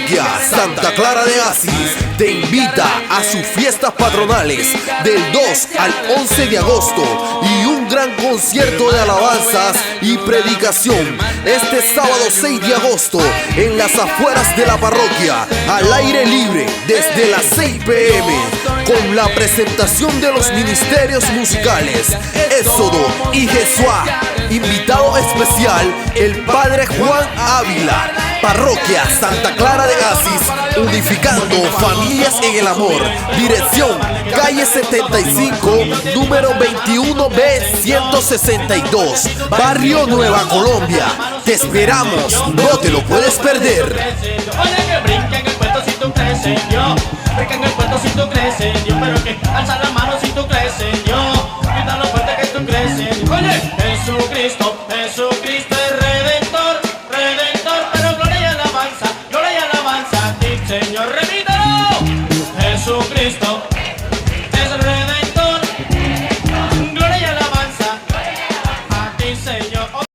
Parroquia Santa Clara de Asis te invita a sus fiestas patronales del 2 al 11 de agosto y un gran concierto de alabanzas y predicación este sábado 6 de agosto en las afueras de la parroquia, al aire libre desde las 6 p.m. con la presentación de los ministerios musicales Éxodo y Jesuá. Invitado especial el Padre Juan Ávila. Parroquia Santa Clara de Asis, unificando familias en el amor. Dirección: calle 75, número 21B 162, Barrio Nueva Colombia. Te esperamos, no te lo puedes perder. Oye, que brinca en el puesto si tú crees en Dios. Brinca en el puesto si tú crees en Dios. Pero que alza la mano si tú crees en Dios. Grita lo fuerte que tú crees en Dios. Oye, Jesucristo.